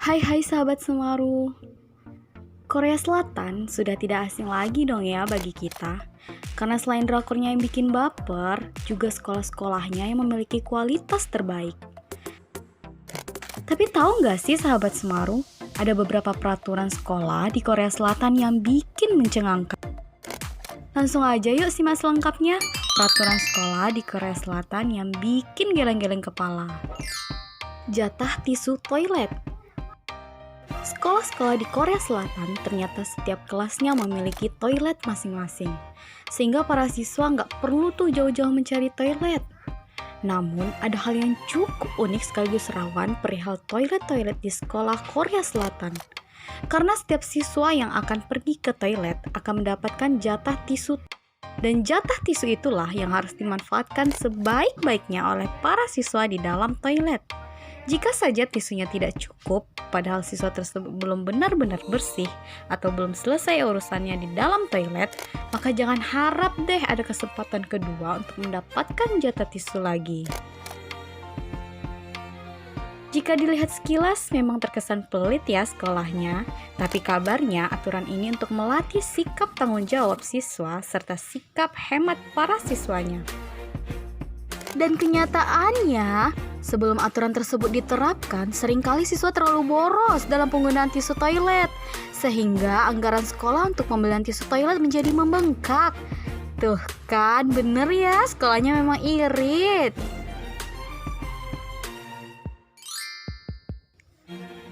Hai sahabat Semaru. Korea Selatan sudah tidak asing lagi dong ya bagi kita. Karena selain drakornya yang bikin baper, juga sekolah-sekolahnya yang memiliki kualitas terbaik. Tapi tahu nggak sih sahabat Semaru, ada beberapa peraturan sekolah di Korea Selatan yang bikin mencengangkan. Langsung aja yuk simak selengkapnya. Peraturan sekolah di Korea Selatan yang bikin geleng-geleng kepala. Jatah tisu toilet. Sekolah-sekolah di Korea Selatan ternyata setiap kelasnya memiliki toilet masing-masing, sehingga para siswa nggak perlu tuh jauh-jauh mencari toilet. Namun, ada hal yang cukup unik sekaligus rawan perihal toilet-toilet di sekolah Korea Selatan. Karena setiap siswa yang akan pergi ke toilet akan mendapatkan jatah tisu, dan jatah tisu itulah yang harus dimanfaatkan sebaik-baiknya oleh para siswa di dalam toilet. Jika saja tisunya tidak cukup, padahal siswa tersebut belum benar-benar bersih atau belum selesai urusannya di dalam toilet, maka jangan harap deh ada kesempatan kedua untuk mendapatkan jatah tisu lagi. Jika dilihat sekilas memang terkesan pelit ya sekolahnya, tapi kabarnya aturan ini untuk melatih sikap tanggung jawab siswa serta sikap hemat para siswanya. Dan kenyataannya, sebelum aturan tersebut diterapkan, seringkali siswa terlalu boros dalam penggunaan tisu toilet, sehingga anggaran sekolah untuk pembelian tisu toilet menjadi membengkak. Tuh kan, bener ya, sekolahnya memang irit.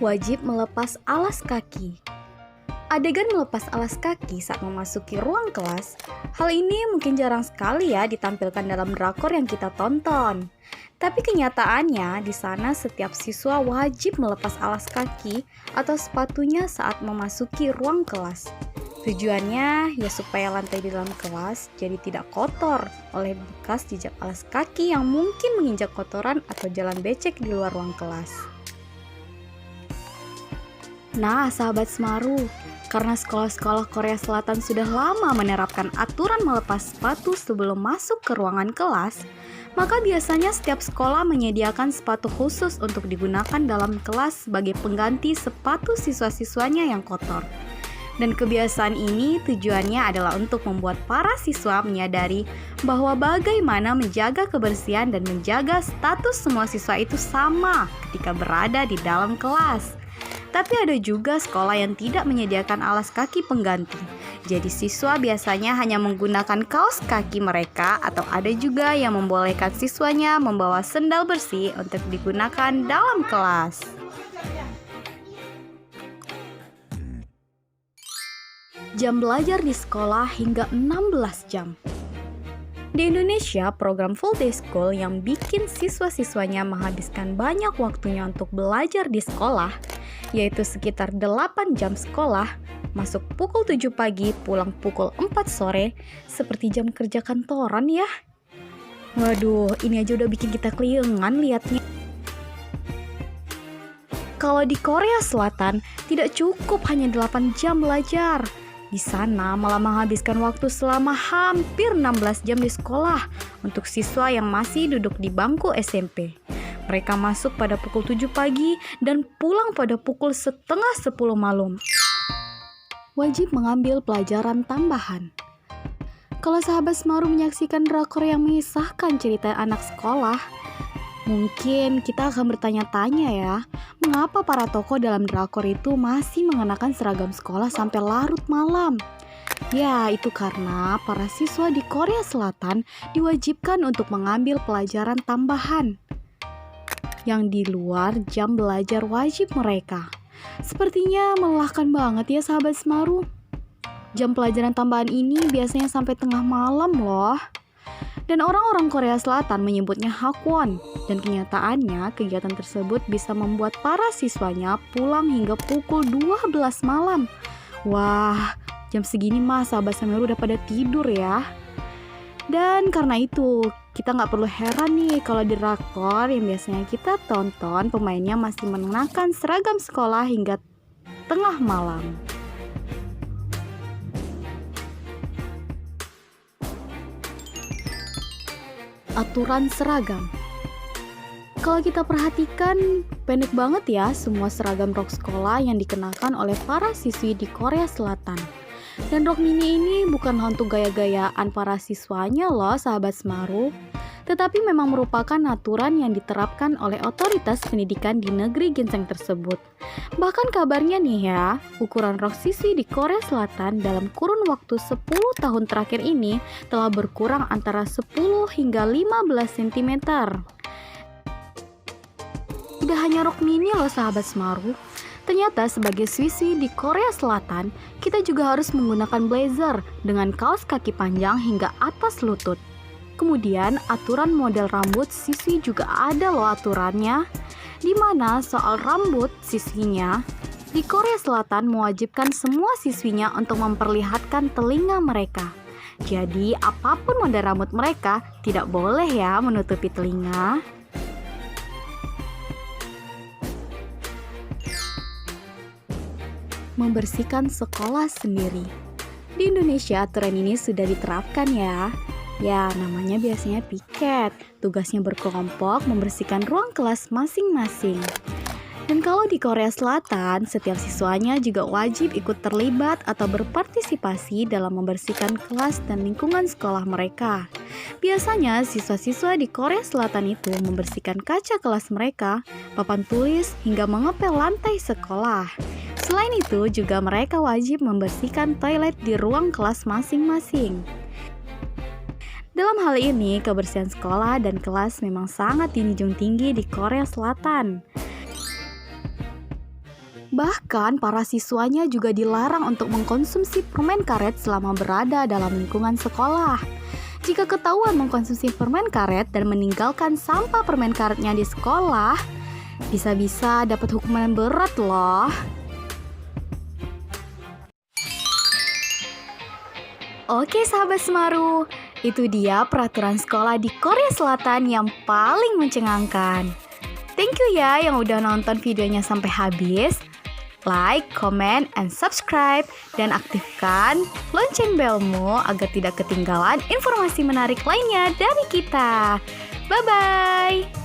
Wajib melepas alas kaki. Adegan melepas alas kaki saat memasuki ruang kelas, hal ini mungkin jarang sekali ya ditampilkan dalam drakor yang kita tonton. Tapi kenyataannya di sana setiap siswa wajib melepas alas kaki atau sepatunya saat memasuki ruang kelas. Tujuannya ya supaya lantai di dalam kelas jadi tidak kotor oleh bekas jejak alas kaki yang mungkin menginjak kotoran atau jalan becek di luar ruang kelas. Nah, sahabat Semaru, karena sekolah-sekolah Korea Selatan sudah lama menerapkan aturan melepas sepatu sebelum masuk ke ruangan kelas, maka biasanya setiap sekolah menyediakan sepatu khusus untuk digunakan dalam kelas sebagai pengganti sepatu siswa-siswanya yang kotor. Dan kebiasaan ini tujuannya adalah untuk membuat para siswa menyadari bahwa bagaimana menjaga kebersihan dan menjaga status semua siswa itu sama ketika berada di dalam kelas. Tapi ada juga sekolah yang tidak menyediakan alas kaki pengganti. Jadi siswa biasanya hanya menggunakan kaos kaki mereka, atau ada juga yang membolehkan siswanya membawa sendal bersih untuk digunakan dalam kelas. Jam belajar di sekolah hingga 16 jam. Di Indonesia, program full day school yang bikin siswa-siswanya menghabiskan banyak waktunya untuk belajar di sekolah, yaitu sekitar 8 jam sekolah, masuk pukul 7 pagi, pulang pukul 4 sore, seperti jam kerja kantoran ya. Waduh, ini aja udah bikin kita keliengan liatnya. Kalau di Korea Selatan, tidak cukup hanya 8 jam belajar. Di sana malah menghabiskan waktu selama hampir 16 jam di sekolah untuk siswa yang masih duduk di bangku SMP. Mereka masuk pada pukul 7 pagi dan pulang pada pukul setengah 10 malam. Wajib mengambil pelajaran tambahan. Kalau sahabat Semaru menyaksikan drakor yang mengisahkan cerita anak sekolah, mungkin kita akan bertanya-tanya ya, mengapa para tokoh dalam drakor itu masih mengenakan seragam sekolah sampai larut malam? Ya, itu karena para siswa di Korea Selatan diwajibkan untuk mengambil pelajaran tambahan yang di luar jam belajar wajib mereka. Sepertinya melelahkan banget ya sahabat Semaru. Jam pelajaran tambahan ini biasanya sampai tengah malam loh. Dan orang-orang Korea Selatan menyebutnya hakwon. Dan kenyataannya kegiatan tersebut bisa membuat para siswanya pulang hingga pukul 12 malam. Wah, jam segini mah sahabat Semaru udah pada tidur ya. Dan karena itu, kita nggak perlu heran nih kalau di drakor yang biasanya kita tonton pemainnya masih mengenakan seragam sekolah hingga tengah malam. Aturan seragam. Kalau kita perhatikan, pendek banget ya semua seragam rok sekolah yang dikenakan oleh para siswi di Korea Selatan. Dan rok mini ini bukan untuk gaya-gayaan para siswanya loh sahabat Semaru, tetapi memang merupakan aturan yang diterapkan oleh otoritas pendidikan di negeri ginseng tersebut. Bahkan kabarnya nih ya, ukuran rok siswi di Korea Selatan dalam kurun waktu 10 tahun terakhir ini telah berkurang antara 10 hingga 15 cm. Tidak hanya rok mini loh sahabat Semaru. Ternyata sebagai siswi di Korea Selatan, kita juga harus menggunakan blazer dengan kaos kaki panjang hingga atas lutut. Kemudian aturan model rambut siswi juga ada loh aturannya, di mana soal rambut siswinya, di Korea Selatan mewajibkan semua siswinya untuk memperlihatkan telinga mereka. Jadi apapun model rambut mereka, tidak boleh ya menutupi telinga. Membersihkan sekolah sendiri. Di Indonesia aturan ini sudah diterapkan ya. Ya, namanya biasanya piket. Tugasnya berkelompok membersihkan ruang kelas masing-masing. Dan kalau di Korea Selatan, setiap siswanya juga wajib ikut terlibat atau berpartisipasi dalam membersihkan kelas dan lingkungan sekolah mereka. Biasanya siswa-siswa di Korea Selatan itu membersihkan kaca kelas mereka, papan tulis, hingga mengepel lantai sekolah. Selain itu, juga mereka wajib membersihkan toilet di ruang kelas masing-masing. Dalam hal ini, kebersihan sekolah dan kelas memang sangat dijunjung tinggi di Korea Selatan. Bahkan, para siswanya juga dilarang untuk mengkonsumsi permen karet selama berada dalam lingkungan sekolah. Jika ketahuan mengkonsumsi permen karet dan meninggalkan sampah permen karetnya di sekolah, bisa-bisa dapat hukuman berat loh. Oke sahabat Semaru, itu dia peraturan sekolah di Korea Selatan yang paling mencengangkan. Thank you ya yang udah nonton videonya sampai habis. Like, comment, and subscribe, dan aktifkan lonceng belmu agar tidak ketinggalan informasi menarik lainnya dari kita. Bye-bye!